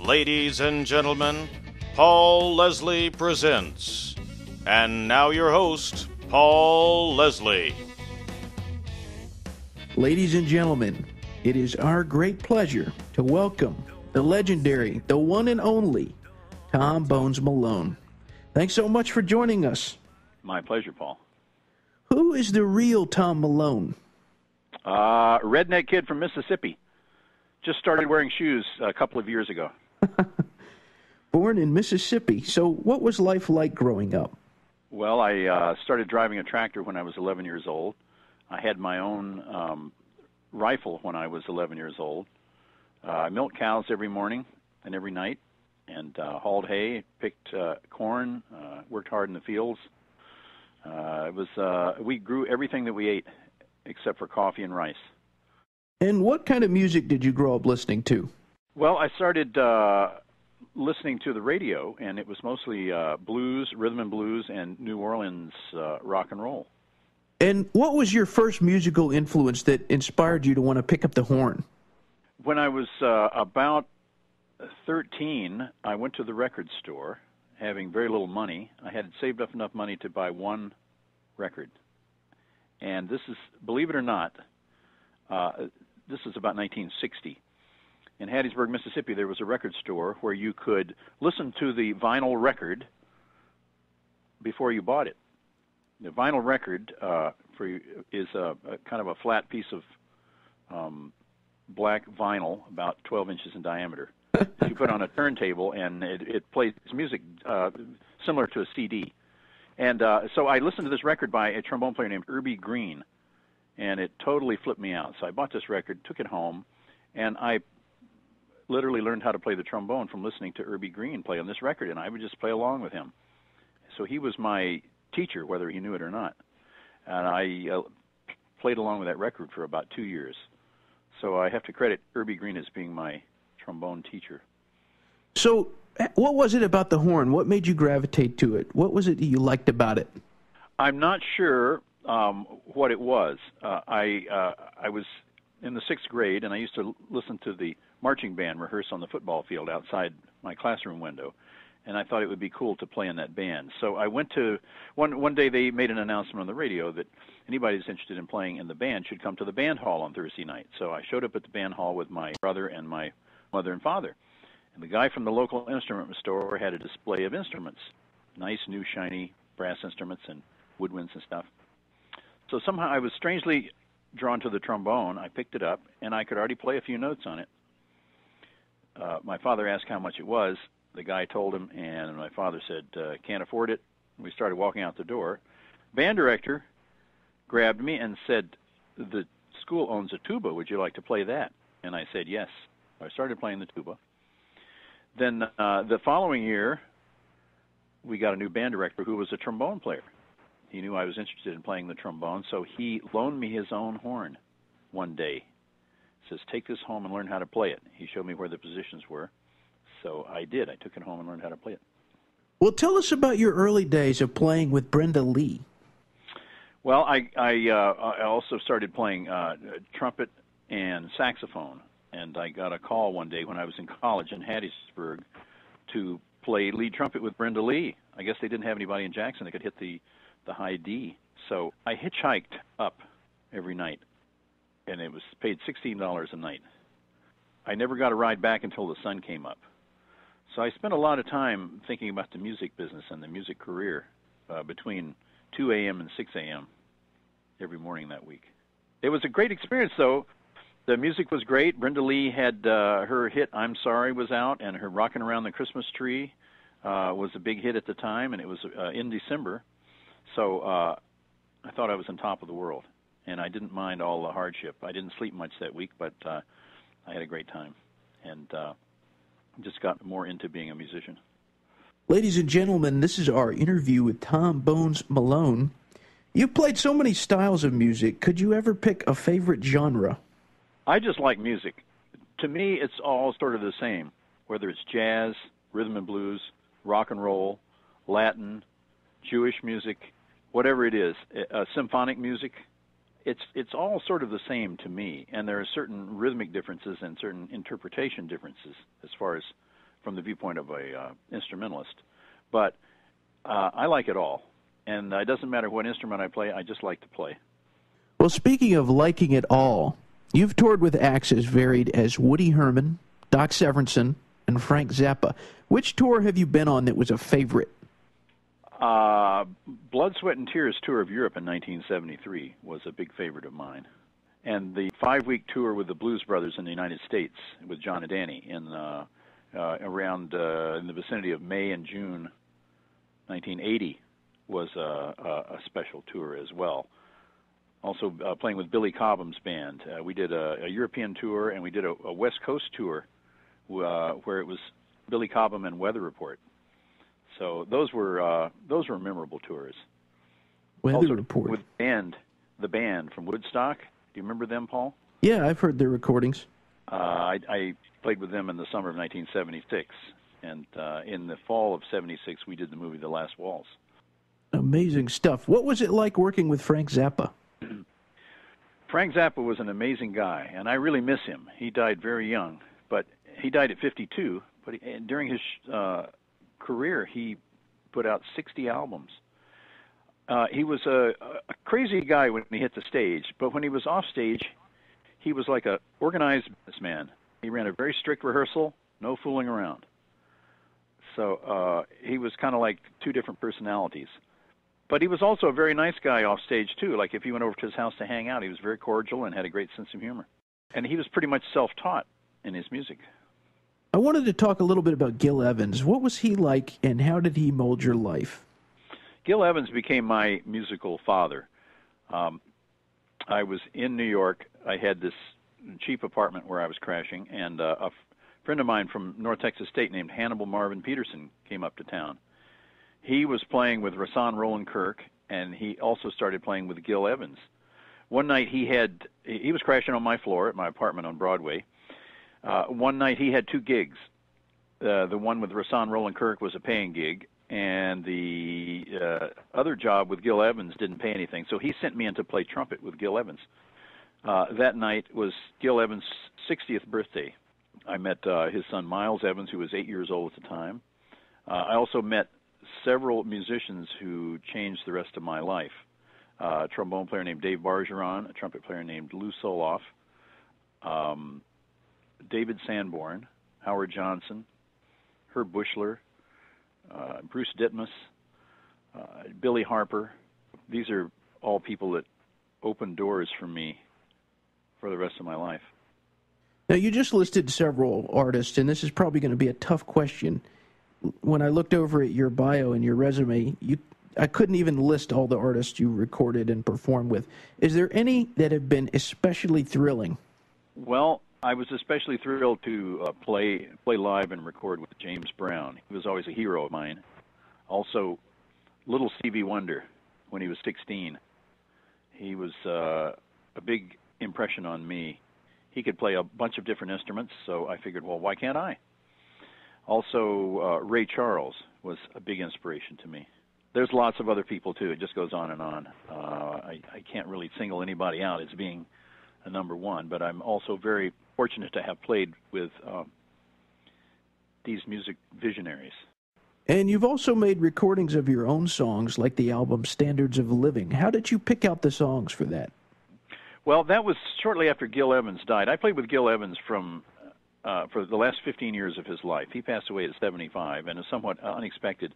Ladies and gentlemen, Paul Leslie presents. And now your host, Paul Leslie. Ladies and gentlemen, it is our great pleasure to welcome the legendary, the one and only, Tom Bones Malone. Thanks so much for joining us. My pleasure, Paul. Who is the real Tom Malone? Redneck kid from Mississippi. Just started wearing shoes a couple of years ago. Born in Mississippi. So what was life like growing up? Well, I started driving a tractor when I was 11 years old. I had my own rifle when I was 11 years old. I milked cows every morning and every night, and hauled hay, picked corn, worked hard in the fields. We grew everything that we ate except for coffee and rice. And what kind of music did you grow up listening to? Well, I started listening to the radio, and it was mostly blues, rhythm and blues, and New Orleans rock and roll. And what was your first musical influence that inspired you to want to pick up the horn? When I was about 13, I went to the record store, having very little money. I had saved up enough money to buy one record. And this is, believe it or not, this is about 1960. In Hattiesburg, Mississippi, there was a record store where you could listen to the vinyl record before you bought it. The vinyl record is a kind of a flat piece of black vinyl, about 12 inches in diameter. You put on a turntable, and it plays music similar to a CD. And so I listened to this record by a trombone player named Irby Green, and it totally flipped me out. So I bought this record, took it home, and I literally learned how to play the trombone from listening to Irby Green play on this record, and I would just play along with him. So he was my teacher, whether he knew it or not. And I played along with that record for about 2 years. So I have to credit Irby Green as being my trombone teacher. So what was it about the horn? What made you gravitate to it? What was it that you liked about it? I'm not sure what it was. I was in the 6th grade, and I used to listen to the marching band rehearse on the football field outside my classroom window, and I thought it would be cool to play in that band. So I went to, one day they made an announcement on the radio that anybody who's interested in playing in the band should come to the band hall on Thursday night. So I showed up at the band hall with my brother and my mother and father. And the guy from the local instrument store had a display of instruments, nice, new, shiny brass instruments and woodwinds and stuff. So somehow I was strangely drawn to the trombone. I picked it up, and I could already play a few notes on it. My father asked how much it was. The guy told him, and my father said, can't afford it. We started walking out the door. Band director grabbed me and said, the school owns a tuba. Would you like to play that? And I said, yes. I started playing the tuba. Then the following year, we got a new band director who was a trombone player. He knew I was interested in playing the trombone, so he loaned me his own horn one day. He says, take this home and learn how to play it. He showed me where the positions were. So I did. I took it home and learned how to play it. Well, tell us about your early days of playing with Brenda Lee. Well, I also started playing trumpet and saxophone, and I got a call one day when I was in college in Hattiesburg to play lead trumpet with Brenda Lee. I guess they didn't have anybody in Jackson that could hit the high D. So I hitchhiked up every night, and it was paid $16 a night. I never got a ride back until the sun came up. So I spent a lot of time thinking about the music business and the music career between 2 a.m. and 6 a.m. every morning that week. It was a great experience, though. The music was great. Brenda Lee had her hit I'm Sorry was out, and her Rockin' Around the Christmas Tree was a big hit at the time, and it was in December. So I thought I was on top of the world, and I didn't mind all the hardship. I didn't sleep much that week, but I had a great time, and just got more into being a musician. Ladies and gentlemen, this is our interview with Tom Bones Malone. You've played so many styles of music. Could you ever pick a favorite genre? I just like music. To me, it's all sort of the same, whether it's jazz, rhythm and blues, rock and roll, Latin, Jewish music, whatever it is, symphonic music. It's all sort of the same to me, and there are certain rhythmic differences and certain interpretation differences as far as from the viewpoint of a instrumentalist. But I like it all, and it doesn't matter what instrument I play. I just like to play. Well, speaking of liking it all, you've toured with acts as varied as Woody Herman, Doc Severinsen, and Frank Zappa. Which tour have you been on that was a favorite? Blood, Sweat, and Tears tour of Europe in 1973 was a big favorite of mine. And the 5-week tour with the Blues Brothers in the United States with John and Danny around in the vicinity of May and June 1980 was a special tour as well. Also playing with Billy Cobham's band. We did a European tour, and we did a West Coast tour where it was Billy Cobham and Weather Report. So those were memorable tours. Weather Report. With the band from Woodstock. Do you remember them, Paul? Yeah, I've heard their recordings. I played with them in the summer of 1976, and in the fall of '76, we did the movie The Last Waltz. Amazing stuff. What was it like working with Frank Zappa? Frank Zappa was an amazing guy, and I really miss him. He died very young, but he died at 52. But during his career, he put out 60 albums. He was a crazy guy when he hit the stage, but when he was off stage, he was like an organized businessman. He ran a very strict rehearsal, no fooling around. So he was kind of like two different personalities. But he was also a very nice guy off stage, too. Like if you went over to his house to hang out, he was very cordial and had a great sense of humor. And he was pretty much self-taught in his music. I wanted to talk a little bit about Gil Evans. What was he like, and how did he mold your life? Gil Evans became my musical father. I was in New York. I had this cheap apartment where I was crashing, and a friend of mine from North Texas State named Hannibal Marvin Peterson came up to town. He was playing with Rahsaan Roland Kirk, and he also started playing with Gil Evans. One night he was crashing on my floor at my apartment on Broadway. One night he had two gigs. The one with Rahsaan Roland Kirk was a paying gig, and the other job with Gil Evans didn't pay anything, so he sent me in to play trumpet with Gil Evans. That night was Gil Evans' 60th birthday. I met his son Miles Evans, who was 8 years old at the time. I also met several musicians who changed the rest of my life. A trombone player named Dave Bargeron, a trumpet player named Lou Soloff, David Sanborn, Howard Johnson, Herb Bushler, Bruce Ditmas, Billy Harper. These are all people that opened doors for me for the rest of my life. Now, you just listed several artists, and this is probably going to be a tough question. When I looked over at your bio and your resume, I couldn't even list all the artists you recorded and performed with. Is there any that have been especially thrilling? Well, I was especially thrilled to play live and record with James Brown. He was always a hero of mine. Also, little Stevie Wonder when he was 16. He was a big impression on me. He could play a bunch of different instruments, so I figured, well, why can't I? Also, Ray Charles was a big inspiration to me. There's lots of other people, too. It just goes on and on. I can't really single anybody out as being a number one, but I'm also very fortunate to have played with these music visionaries. And you've also made recordings of your own songs, like the album Standards of Living. How did you pick out the songs for that? Well, that was shortly after Gil Evans died. I played with Gil Evans for the last 15 years of his life. He passed away at 75, and is somewhat unexpected.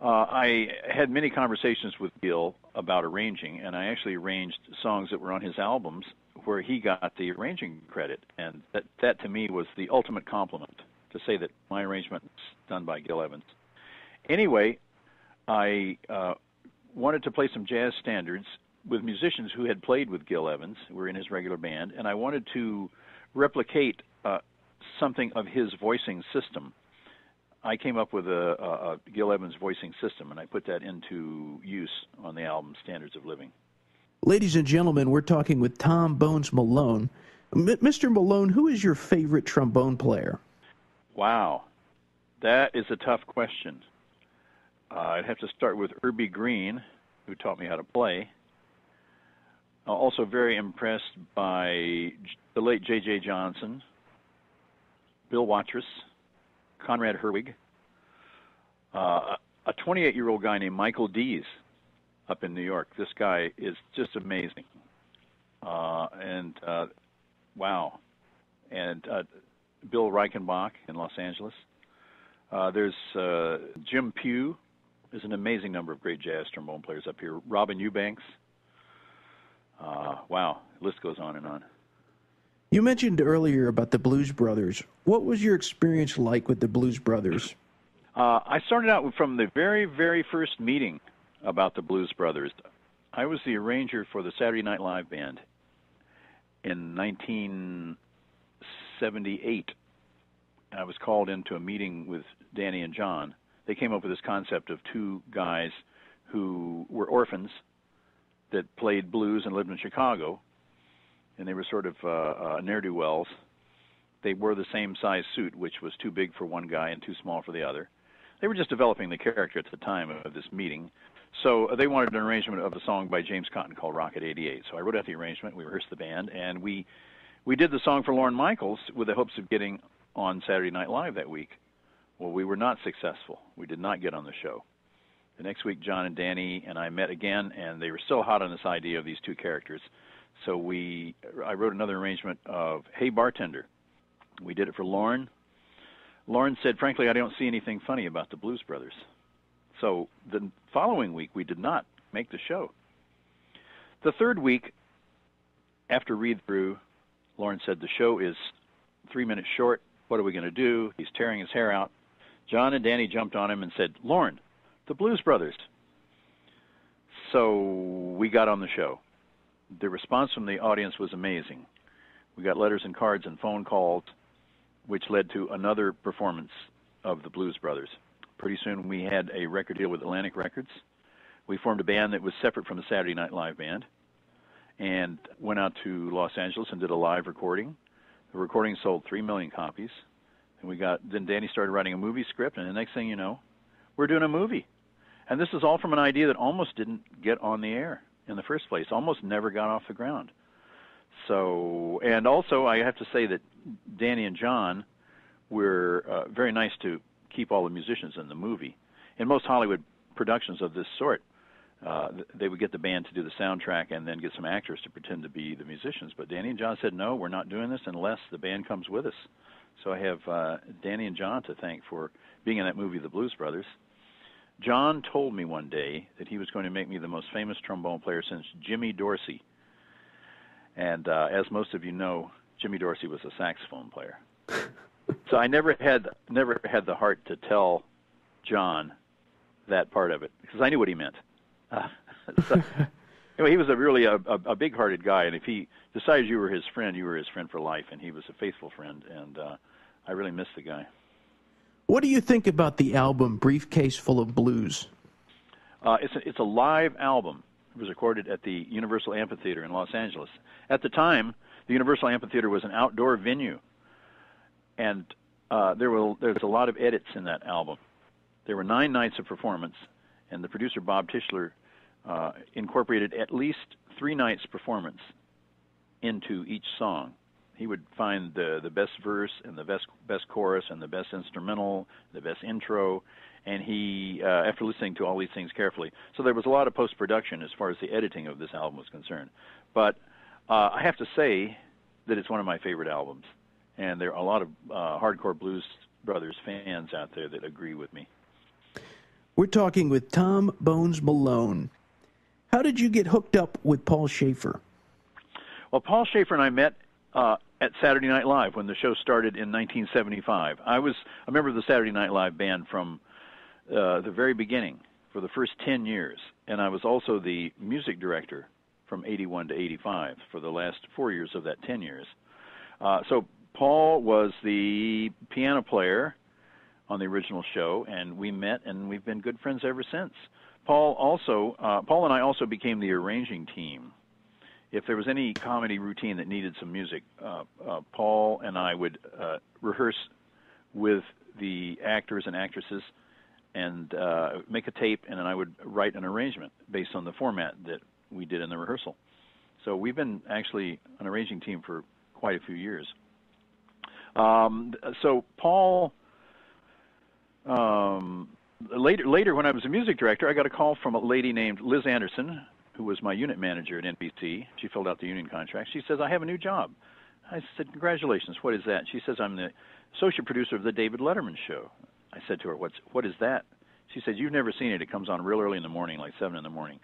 I had many conversations with Gil about arranging, and I actually arranged songs that were on his albums where he got the arranging credit, and that to me was the ultimate compliment, to say that my arrangement was done by Gil Evans. Anyway, I wanted to play some jazz standards with musicians who had played with Gil Evans, who were in his regular band, and I wanted to replicate something of his voicing system. I came up with a Gil Evans voicing system, and I put that into use on the album Standards of Living. Ladies and gentlemen, we're talking with Tom Bones Malone. Mr. Malone, who is your favorite trombone player? Wow, that is a tough question. I'd have to start with Irby Green, who taught me how to play. Also very impressed by the late J.J. Johnson, Bill Watrous, Conrad Herwig, a 28-year-old guy named Michael Dees up in New York. This guy is just amazing. Wow. And Bill Reichenbach in Los Angeles. There's Jim Pugh. There's an amazing number of great jazz trombone players up here. Robin Eubanks. Wow, the list goes on and on. You mentioned earlier about the Blues Brothers. What was your experience like with the Blues Brothers? I started out from the very, very first meeting about the Blues Brothers. I was the arranger for the Saturday Night Live band in 1978. I was called into a meeting with Danny and John. They came up with this concept of two guys who were orphans that played blues and lived in Chicago, and they were sort of ne'er-do-wells. They wore the same size suit, which was too big for one guy and too small for the other. They were just developing the character at the time of this meeting. So they wanted an arrangement of a song by James Cotton called Rocket 88. So I wrote out the arrangement, we rehearsed the band, and we did the song for Lorne Michaels with the hopes of getting on Saturday Night Live that week. Well, we were not successful. We did not get on the show. The next week, John and Danny and I met again, and they were still hot on this idea of these two characters. So I wrote another arrangement of Hey Bartender. We did it for Lorne. Lorne said, frankly, I don't see anything funny about the Blues Brothers. So the following week, we did not make the show. The third week, after read-through, Lorne said, the show is 3 minutes short. What are we going to do? He's tearing his hair out. John and Danny jumped on him and said, Lorne, the Blues Brothers. So we got on the show. The response from the audience was amazing. We got letters and cards and phone calls, which led to another performance of the Blues Brothers. Pretty soon we had a record deal with Atlantic Records. We formed a band that was separate from the Saturday Night Live band and went out to Los Angeles and did a live recording. The recording sold 3 million copies. And then Danny started writing a movie script, and the next thing you know, we're doing a movie. And this is all from an idea that almost didn't get on the air in the first place, almost never got off the ground. So, and also I have to say that Danny and John were very nice to keep all the musicians in the movie. In most Hollywood productions of this sort, they would get the band to do the soundtrack and then get some actors to pretend to be the musicians. But Danny and John said, no, we're not doing this unless the band comes with us. So I have Danny and John to thank for being in that movie, The Blues Brothers. John told me one day that he was going to make me the most famous trombone player since Jimmy Dorsey. And as most of you know, Jimmy Dorsey was a saxophone player. So I never had the heart to tell John that part of it because I knew what he meant. So, anyway, he was a big-hearted guy, and if he decided you were his friend for life, and he was a faithful friend, and I really miss the guy. What do you think about the album Briefcase Full of Blues? It's a live album. It was recorded at the Universal Amphitheater in Los Angeles. At the time, the Universal Amphitheater was an outdoor venue, and there's a lot of edits in that album. There were 9 nights of performance, and the producer, Bob Tischler, incorporated at least 3 nights' performance into each song. He would find the best verse and the best chorus and the best instrumental, the best intro, and he, after listening to all these things carefully, so there was a lot of post-production as far as the editing of this album was concerned. But I have to say that it's one of my favorite albums, and there are a lot of hardcore Blues Brothers fans out there that agree with me. We're talking with Tom Bones Malone. How did you get hooked up with Paul Shaffer? Well, Paul Shaffer and I met at Saturday Night Live when the show started in 1975. I was a member of the Saturday Night Live band from the very beginning for the first 10 years, and I was also the music director from 81 to 85 for the last 4 years of that 10 years. So Paul was the piano player on the original show, and we met, and we've been good friends ever since. Paul and I also became the arranging team. If there was any comedy routine that needed some music, Paul and I would rehearse with the actors and actresses and make a tape, and then I would write an arrangement based on the format that we did in the rehearsal. So we've been actually an arranging team for quite a few years. So Paul Later, when I was a music director, I got a call from a lady named Liz Anderson, who was my unit manager at NBC. She filled out the union contract. She says, I have a new job. I said, congratulations. What is that? She says, I'm the associate producer of the David Letterman show. I said to her, what is that? She said, you've never seen it. It comes on real early in the morning, like 7 in the morning.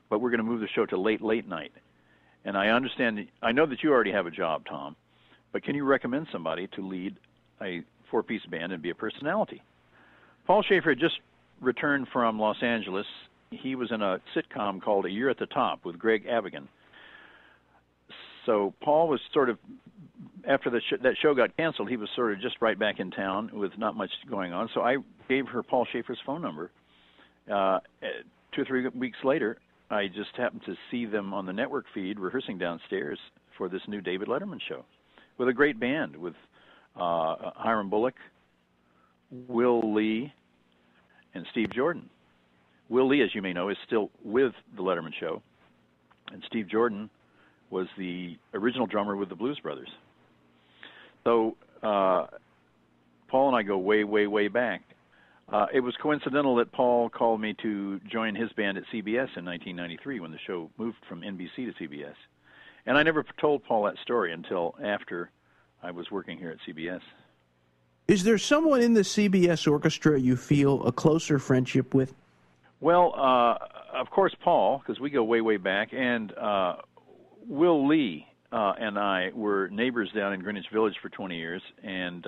But we're going to move the show to late night. And I know that you already have a job, Tom, but can you recommend somebody to lead a 4-piece band and be a personality? Paul Shaffer had just returned from Los Angeles. He was in a sitcom called A Year at the Top with Greg Avigan. So Paul was sort of, after that show got canceled, he was sort of just right back in town with not much going on. So I gave her Paul Shaffer's phone number. 2 or 3 weeks later, I just happened to see them on the network feed rehearsing downstairs for this new David Letterman show with a great band, with Hiram Bullock, Will Lee, and Steve Jordan. Will Lee, as you may know, is still with the Letterman show, and Steve Jordan was the original drummer with the Blues Brothers. So Paul and I go way, way, way back. It was coincidental that Paul called me to join his band at CBS in 1993 when the show moved from NBC to CBS. And I never told Paul that story until after I was working here at CBS. Is there someone in the CBS Orchestra you feel a closer friendship with? Well, of course, Paul, because we go way, way back, and Will Lee and I were neighbors down in Greenwich Village for 20 years, and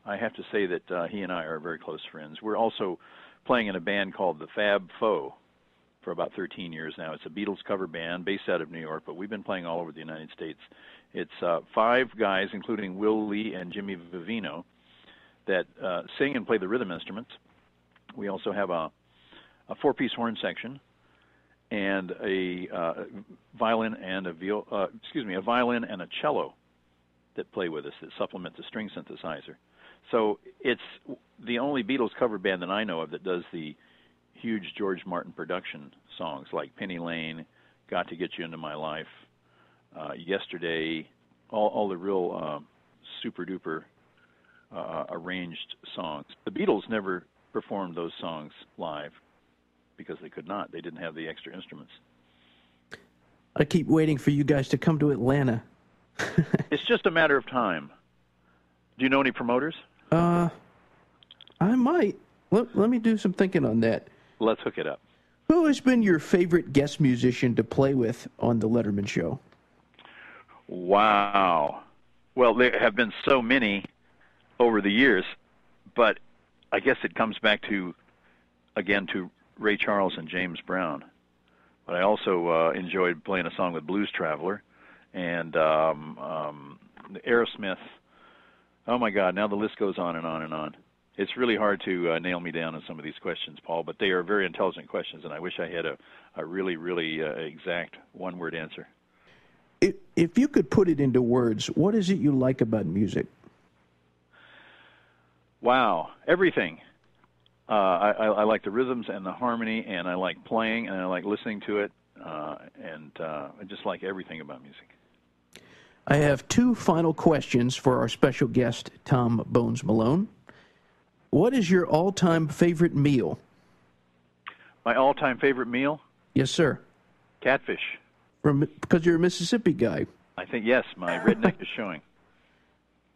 I have to say that he and I are very close friends. We're also playing in a band called the Fab Faux for about 13 years now. It's a Beatles cover band based out of New York, but we've been playing all over the United States. It's 5 guys, including Will Lee and Jimmy Vivino, that sing and play the rhythm instruments. We also have a 4-piece horn section and a violin and a violin and a cello that play with us that supplement the string synthesizer. So it's the only Beatles cover band that I know of that does the huge George Martin production songs like Penny Lane, Got to Get You Into My Life, Yesterday, all the real super-duper arranged songs. The Beatles never performed those songs live because they could not. They didn't have the extra instruments. I keep waiting for you guys to come to Atlanta. It's just a matter of time. Do you know any promoters? I might. Let me do some thinking on that. Let's hook it up. Who has been your favorite guest musician to play with on the Letterman show? Wow. Well, there have been so many over the years, but I guess it comes back to, again, to Ray Charles and James Brown. But I also enjoyed playing a song with Blues Traveler and Aerosmith. Oh, my God, now the list goes on and on and on. It's really hard to nail me down on some of these questions, Paul, but they are very intelligent questions, and I wish I had a really, really exact one-word answer. If you could put it into words, what is it you like about music? Wow, everything. I like the rhythms and the harmony, and I like playing, and I like listening to it, and I just like everything about music. I have 2 final questions for our special guest, Tom Bones Malone. What is your all-time favorite meal? My all-time favorite meal? Yes, sir. Catfish. Because you're a Mississippi guy. I think, yes, my redneck is showing.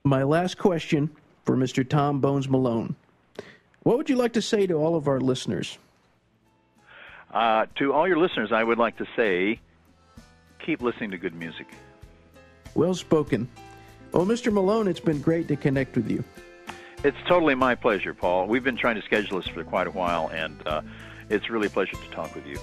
My last question for Mr. Tom Bones Malone. What would you like to say to all of our listeners? To all your listeners, I would like to say, keep listening to good music. Well spoken. Well, Mr. Malone, it's been great to connect with you. It's totally my pleasure, Paul. We've been trying to schedule this for quite a while, and it's really a pleasure to talk with you.